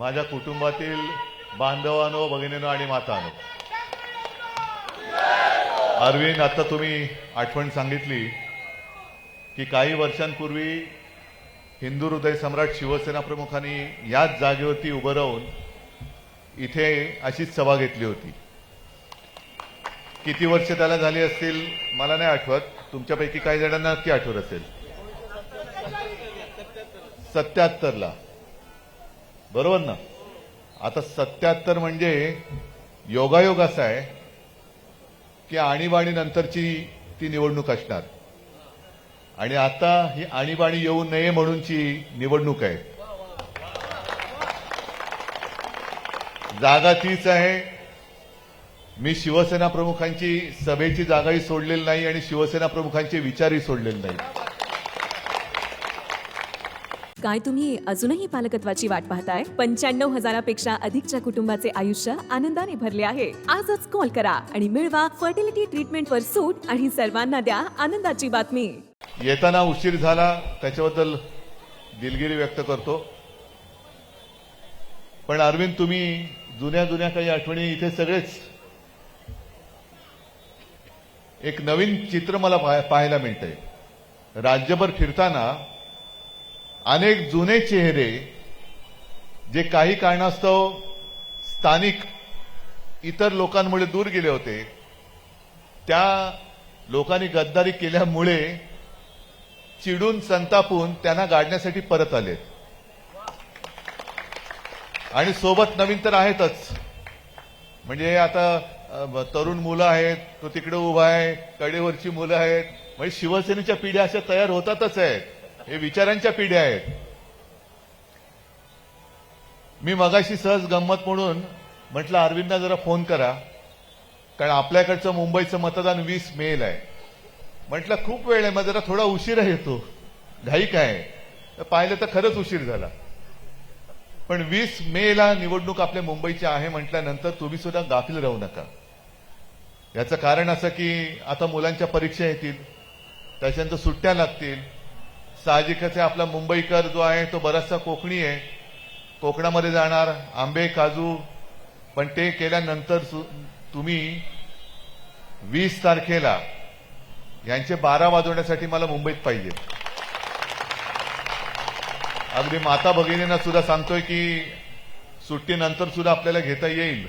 माझ्या कुटुंबातील बांधवांनो, भगिनींनो आणि मातांनो, अरविंद, आता तुम्ही आठवण सांगितली की काही वर्षांपूर्वी हिंदू हृदय सम्राट शिवसेना प्रमुखांनी याच जागेवरती उभं राहून इथे अशीच सभा घेतली होती. किती वर्ष त्याला झाली असतील मला नाही आठवत, तुमच्यापैकी काही जणांना नक्की आठवत असेल. 77ला, बरोबर ना? आता 77 म्हणजे योगायोग असा आहे की आणीबाणी नंतरची ती निवडणूक असणार आणि आता ही आणीबाणी येऊ नये म्हणूनची निवडणूक आहे. जागा तीच आहे. मी शिवसेना प्रमुखांची सभेची जागाही सोडलेली नाही आणि शिवसेना प्रमुखांचे विचारही सोडलेले नाही. काय तुम्ही अजूनही पालकत्वाची वाट पाहताय? 95,000पेक्षा अधिकच्या कुटुंबाचे आयुष्य आनंदाने भरले आहे. आजच कॉल करा आणि मिळवा फर्टिलिटी ट्रीटमेंटवर सूट आणि सर्वांना द्या आनंदाची बातमी. येताना उशीर झाला त्याच्याबद्दल दिलगिरी व्यक्त करतो. पण अरविंद, तुम्ही जुन्या काही आठवणी इथे सगळेच, एक नवीन चित्र मला पाहायला मिळतंय. राज्यभर फिरताना अनेक जुने चेहरे जे काही कारणास्तव स्थानिक इतर लोकांमुळे दूर गेले होते, त्या लोकांनी गद्दारी केल्यामुळे चिडून संतापून त्यांना गाडण्यासाठी परत आले आणि सोबत नवीन तर आहेतच. म्हणजे आता तरुण मुलं आहेत, तो तिकडे उभा आहे, कडेवरची मुलं आहेत. म्हणजे शिवसेनेच्या पिढ्या अशा तयार होतातच आहेत. हे विचारांच्या पिढ्या आहेत. मी मगाशी सहज गंमत म्हणून म्हटलं अरविंदना जरा फोन करा, कारण आपल्याकडचं मुंबईचं मतदान 20 मेला आहे. म्हटलं खूप वेळ आहे, मग जरा थोडा उशिरा येतो, घाई काय. पाहिलं तर खरंच उशीर झाला. पण 20 मेला निवडणूक आपल्या मुंबईची आहे म्हटल्यानंतर तुम्ही सुद्धा गाफील राहू नका. याचं कारण असं की आता मुलांच्या परीक्षा येतील, त्याच्यानंतर सुट्ट्या लागतील. साहजिकच आहे, आपला मुंबईकर जो आहे तो बराचसा कोकणी आहे, कोकणामध्ये जाणार, आंबे काजू. पण ते केल्यानंतर तुम्ही 20 तारखेला यांचे 12 वाजवण्यासाठी मला मुंबईत पाहिजे. अगदी माता भगिनींना सुद्धा सांगतोय की सुट्टीनंतर सुद्धा आपल्याला घेता येईल,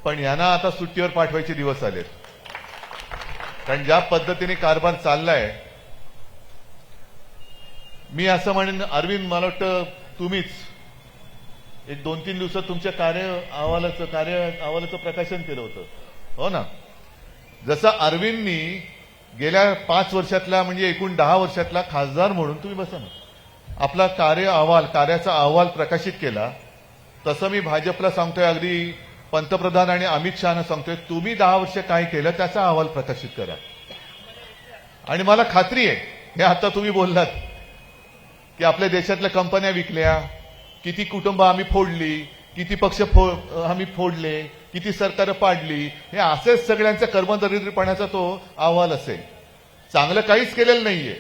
पण यांना आता सुट्टीवर पाठवायचे दिवस आलेत. कारण ज्या पद्धतीने कारभार चाललाय, मी असं म्हणेन अरविंद, मला वाटतं तुम्हीच एक 2-3 दिवसात तुमच्या कार्य अहवालाचं प्रकाशन केलं होतं, हो ना? जसं अरविंदनी गेल्या 5 वर्षातला, म्हणजे एकूण 10 वर्षातला खासदार म्हणून, तुम्ही बसा ना, आपला कार्याचा अहवाल प्रकाशित केला, तसं मी भाजपला सांगतोय, अगदी पंतप्रधान आणि अमित शहाना सांगतोय, तुम्ही 10 वर्ष काय केलं त्याचा अहवाल प्रकाशित करा. आणि मला खात्री आहे, हे आता तुम्ही बोललात की आपल्या देशातल्या कंपन्या विकल्या, किती कुटुंब आम्ही फोडली, किती पक्ष आम्ही फोडले, किती सरकार पाडली, हे असेच सगळ्यांच्या कर्मदरिद्रपणाचा तो अहवाल असेल. चांगलं काहीच केलेलं नाहीये.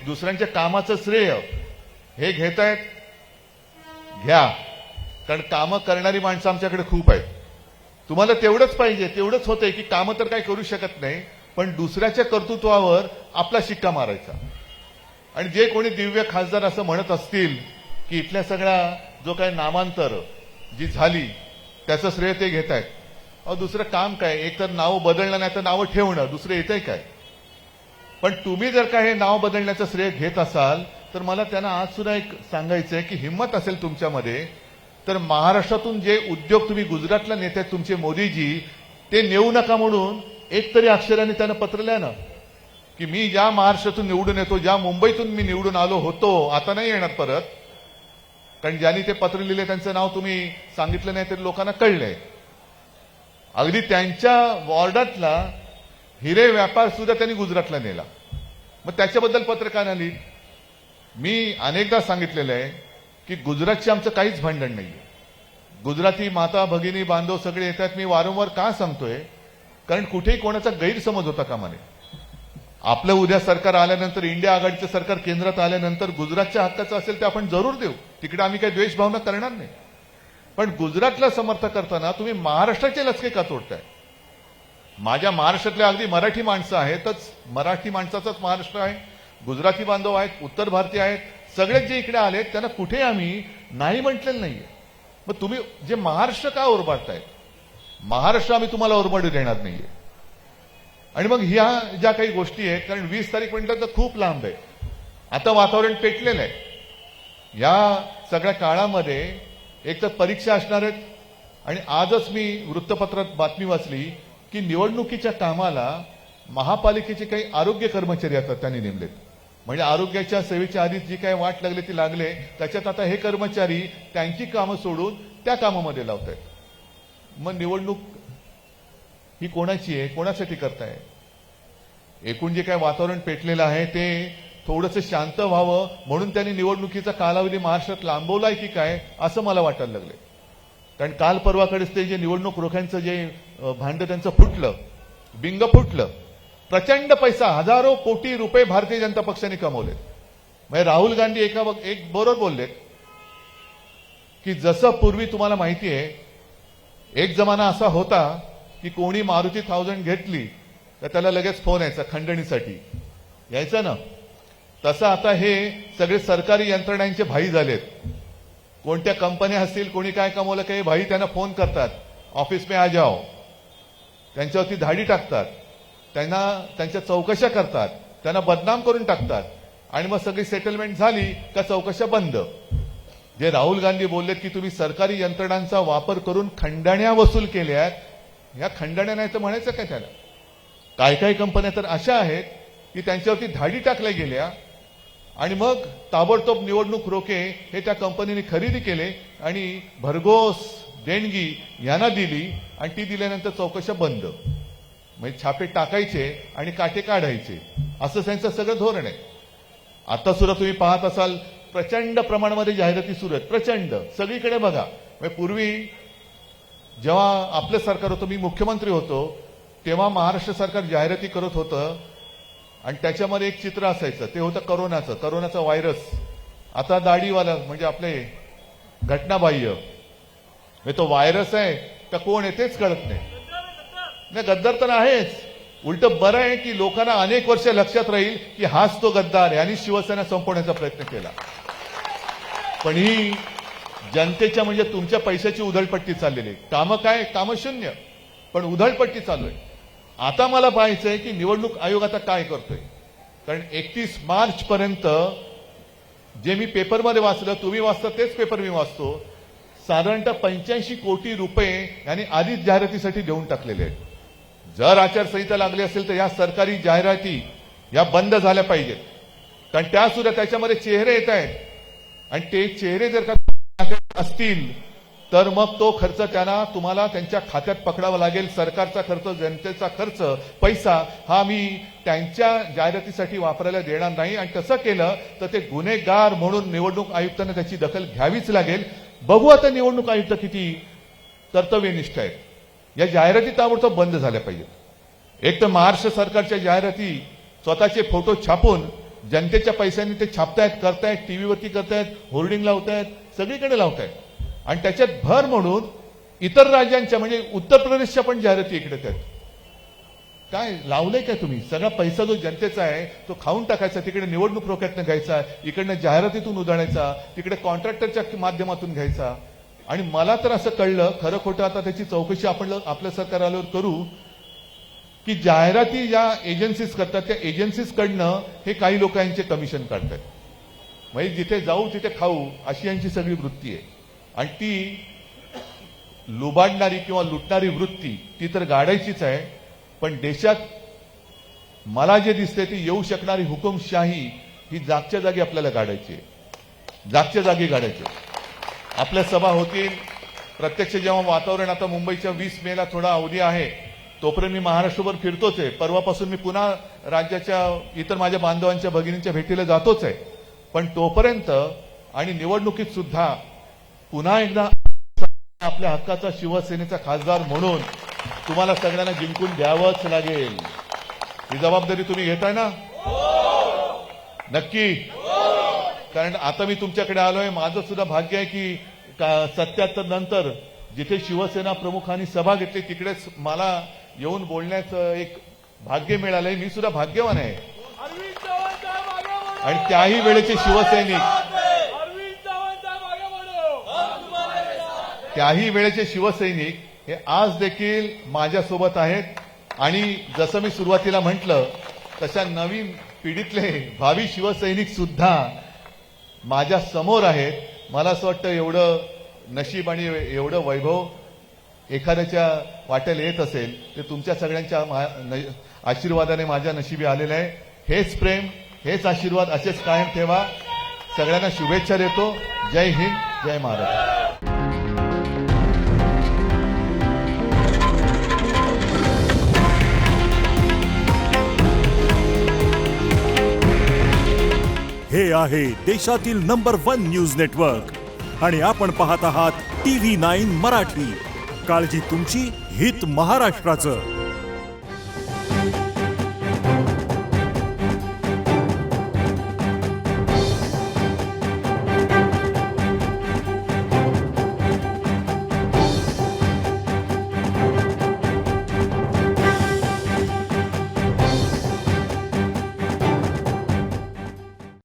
दुसऱ्यांच्या कामाचं श्रेय हे घेतायत, घ्या. कारण कामं करणारी माणसं आमच्याकडे खूप आहेत. तुम्हाला तेवढंच पाहिजे, तेवढंच होतंय की कामं तर काही करू शकत नाही, पण दुसऱ्याच्या कर्तृत्वावर आपला शिक्का मारायचा. आणि जे कोणी दिव्य खासदार असं म्हणत असतील की इथल्या सगळ्या जो काही नामांतर जी झाली त्याचं श्रेय ते घेत आहेत, अहो दुसरं काम काय? एक तर नाव बदलणं, नाही तर नावं ठेवणं, दुसरं येतंय काय? पण तुम्ही जर का हे नाव बदलण्याचं श्रेय घेत असाल तर मला त्यांना आज सुद्धा एक सांगायचंय की हिंमत असेल तुमच्यामध्ये तर महाराष्ट्रातून जे उद्योग तुम्ही गुजरातला नेते तुमचे मोदीजी, ते नेऊ नका म्हणून एक तरी अक्षराने त्यांना पत्र लिहा ना, की मी ज्या महाराष्ट्रातून निवडून येतो, ज्या मुंबईतून मी निवडून आलो होतो, आता नाही येणार परत. कारण ज्यांनी ते पत्र लिहिले त्यांचं नाव तुम्ही सांगितलं नाही तरी लोकांना कळलंय. अगदी त्यांच्या वॉर्डातला हिरे व्यापार सुद्धा त्यांनी गुजरातला नेला. मग त्याच्याबद्दल पत्रकारांना लिहिली. मी अनेकदा सांगितलेलं आहे की गुजरातची आमचं काहीच भांडण नाहीये. गुजराती माता भगिनी बांधव सगळे येतात. मी वारंवार का सांगतोय, कारण कुठेही कोणाचा गैरसमज होता कामा नये. आपलं उद्या सरकार आल्यानंतर, इंडिया आघाडीचं सरकार केंद्रात आल्यानंतर गुजरातच्या हक्काचं असेल ते आपण जरूर देऊ. तिकडे आम्ही काही द्वेषभावना करणार नाही. पण गुजरातला समर्थन करताना तुम्ही महाराष्ट्राचे लचके का तोडताय? माझ्या महाराष्ट्रातल्या अगदी मराठी माणसं आहेतच, मराठी माणसाचाच महाराष्ट्र आहे, गुजराती बांधव आहेत, उत्तर भारतीय आहेत, सगळेच जे इकडे आलेत त्यांना कुठे आम्ही नाही म्हटलेलं नाहीये. मग तुम्ही जे महाराष्ट्र का ओरबाडतायत? महाराष्ट्र आम्ही तुम्हाला ओरबाडू देणार नाहीये. आणि मग ह्या ज्या काही गोष्टी आहेत, कारण 20 तारीख म्हटलं तर खूप लांब आहे, आता वातावरण पेटलेलं आहे. या सगळ्या काळामध्ये एक तर परीक्षा असणार आहेत. आणि आजच मी वृत्तपत्रात बातमी वाचली की निवडणुकीच्या कामाला महापालिकेचे काही आरोग्य कर्मचारी आता त्यांनी नेमलेत. म्हणजे आरोग्याच्या सेवेच्या आधी जी काही वाट लागली ती लागले, त्याच्यात आता हे कर्मचारी त्यांची कामं सोडून त्या कामामध्ये लावत आहेत. मग निवडणूक ही कोणाची आहे, कोणासाठी करताय? एकूण जे काय वातावरण पेटलेलं आहे ते थोडंसं शांत व्हावं म्हणून त्यांनी निवडणुकीचा कालावधी महाराष्ट्रात लांबवलाय की काय असं मला वाटायला लागले. कारण काल परवाकडेच ते जे निवडणूक रोख्यांचं जे भांड त्यांचं फुटलं, बिंग फुटलं, प्रचंड पैसा, हजारो कोटी रुपये भारतीय जनता पक्षाने कमवले. म्हणजे राहुल गांधी एक बरोबर बोललेत की जसं पूर्वी तुम्हाला माहिती आहे एक जमाना असा होता की कोणी मारुती 1000 घेतली तर त्याला लगेच फोन यायचा खंडणीसाठी, यायचा ना. तसं आता हे सगळे सरकारी यंत्रणांचे भाई झालेत. कोणत्या कंपन्या असतील, कोणी काय कमवलं काही भाई त्यांना फोन करतात, ऑफिस में आ जाओ, त्यांच्यावरती धाडी टाकतात, त्यांना त्यांच्या चौकशा करतात, त्यांना बदनाम करून टाकतात. आणि मग सगळी सेटलमेंट झाली का चौकशा बंद. जे राहुल गांधी बोललेत की तुम्ही सरकारी यंत्रणांचा वापर करून खंडण्या वसूल केल्यात, ह्या खंडण्या नाही तर म्हणायचं काय त्याला? काय काय कंपन्या तर अशा आहेत की त्यांच्यावरती धाडी टाकल्या गेल्या आणि मग ताबडतोब निवडणूक रोखे हे त्या कंपनीने खरेदी केले आणि भरघोस देणगी यांना दिली आणि ती दिल्यानंतर चौकशा बंद. म्हणजे छापे टाकायचे आणि काटे काढायचे, असं त्यांचं सगळं धोरण आहे. आता सुद्धा तुम्ही पाहत असाल प्रचंड प्रमाणामध्ये जाहिराती सुरू आहेत, प्रचंड सगळीकडे बघा. म्हणजे पूर्वी जेव्हा आपलं सरकार होतं, मी मुख्यमंत्री होतो, तेव्हा महाराष्ट्र सरकार जाहिराती करत होतं आणि त्याच्यामध्ये एक चित्र असायचं, ते होतं करोनाचा व्हायरस. आता दाढीवाला म्हणजे आपले घटनाबाह्य, म्हणजे तो व्हायरस आहे का कोण आहे तेच कळत नाही. गद्दार तर आहेच, उलट बरं आहे की लोकांना अनेक वर्ष लक्षात राहील की हाच तो गद्दार, यांनी शिवसेना संपवण्याचा प्रयत्न केला. पण ही जनतेच्या म्हणजे तुमच्या पैशाची उधळपट्टी चाललेली आहे. कामं काय, कामं शून्य, पण उधळपट्टी चालू आहे. आता मला पाहायचंय की निवडणूक आयोग आता काय करतोय. कारण 31 मार्च पर्यंत जे मी पेपरमध्ये वाचलं, तुम्ही वाचता तेच पेपर मी वाचतो, साधारणतः 85 कोटी रुपये यांनी आधीच जाहिरातीसाठी देऊन टाकलेले आहेत. जर आचारसंहिता लागली असेल तर या सरकारी जाहिराती या बंद झाल्या पाहिजेत. कारण त्या सुद्धा त्याच्यामध्ये चेहरे येत आहेत आणि ते चेहरे जर का असतील तर मग तो खर्च तुम्हाला त्यांच्या खात्यात पकडावा लागेल. सरकारचा खर्च, जनतेचा खर्च, पैसा हा मी त्यांच्या जाहिरातीसाठी वापरायला देणार नाही. आणि तसं केलं तर ते गुन्हेगार म्हणून निवडणूक आयुक्तांना त्याची दखल घ्यावीच लागेल. बघू आता निवडणूक आयुक्त किती कर्तव्यनिष्ठ आहेत. या जाहिराती ताबडतोब बंद झाल्या पाहिजेत. एक तर महाराष्ट्र सरकारच्या जाहिराती स्वतःचे फोटो छापून जनतेच्या पैशांनी ते छापतायत, करतायत, टीव्हीवरती करतायत, होर्डिंग लावतायत, सगळीकडे लावतायत. आणि त्याच्यात भर म्हणून इतर राज्यांच्या म्हणजे उत्तर प्रदेशच्या पण जाहिराती इकडे आहेत. काय लावलंय काय तुम्ही? सगळा पैसा जो जनतेचा आहे तो खाऊन टाकायचा, तिकडे निवडणूक रोख्यातनं घ्यायचा, इकडनं जाहिरातीतून उधळायचा, तिकडे कॉन्ट्रॅक्टरच्या माध्यमातून घ्यायचा. आणि मला तर असं कळलं, खरं खोटं आता त्याची चौकशी आपण आपलं सरकार आल्यावर करू, की जाहिराती ज्या एजन्सीज करतात त्या एजन्सीजकडनं हे काही लोक यांचे कमिशन काढतात. म्हणजे जिथे जाऊ तिथे खाऊ अशी यांची सगळी वृत्ती आहे. आणि ती लुबाडणारी किंवा लुटणारी वृत्ती ती तर गाडायचीच आहे. पण देशात मला जे दिसते ती येऊ शकणारी हुकुमशाही ही जागच्या जागी आपल्याला गाडायची आहे, जागच्या जागी गाडायची. आपल्या सभा होतील, प्रत्यक्ष जेव्हा वातावरण, आता मुंबईच्या 20 मेला थोडा अवधी आहे, तोपर्यंत मी महाराष्ट्रभर फिरतोच आहे. परवापासून मी पुन्हा राज्याच्या इतर माझ्या बांधवांच्या भगिनींच्या भेटीला जातोच आहे. पण तोपर्यंत आणि निवडणुकीत सुद्धा पुन्हा एकदा आपल्या हक्काचा शिवसेनेचा खासदार म्हणून तुम्हाला सगळ्यांना जिंकून द्यावंच लागेल. ही जबाबदारी तुम्ही घेताय ना? नक्की. कारण आता मी तुमच्याकडे आलोय, माझं सुद्धा भाग्य आहे की 77 नंतर जिथे शिवसेना प्रमुखांनी सभा घेतली तिकडेच मला येऊन बोलण्याचं एक भाग्य मिळालंय. मी सुद्धा भाग्यवान आहे. आणि त्याही वेळेचे शिवसैनिक हे आज देखील माझ्यासोबत आहेत. आणि जसं मी सुरुवातीला म्हटलं तशा नवीन पिढीतले भावी शिवसैनिक सुद्धा माझ्या समोर आहेत. मला असं वाटतं एवढं नशीब आणि एवढं वैभव एखाद्याच्या वाट्याला येत असेल ते तुमच्या सगळ्यांच्या आशीर्वादाने माझ्या नशिबी आलेलं आहे. हेच प्रेम, हेच आशीर्वाद असेच कायम ठेवा. सगळ्यांना शुभेच्छा देतो. जय हिंद, जय महाराष्ट्र. हे आहे देशातील नंबर 1 न्यूज नेटवर्क आणि आपण पाहत आहात TV9 मराठी. काळजी तुमची, हित महाराष्ट्राचं.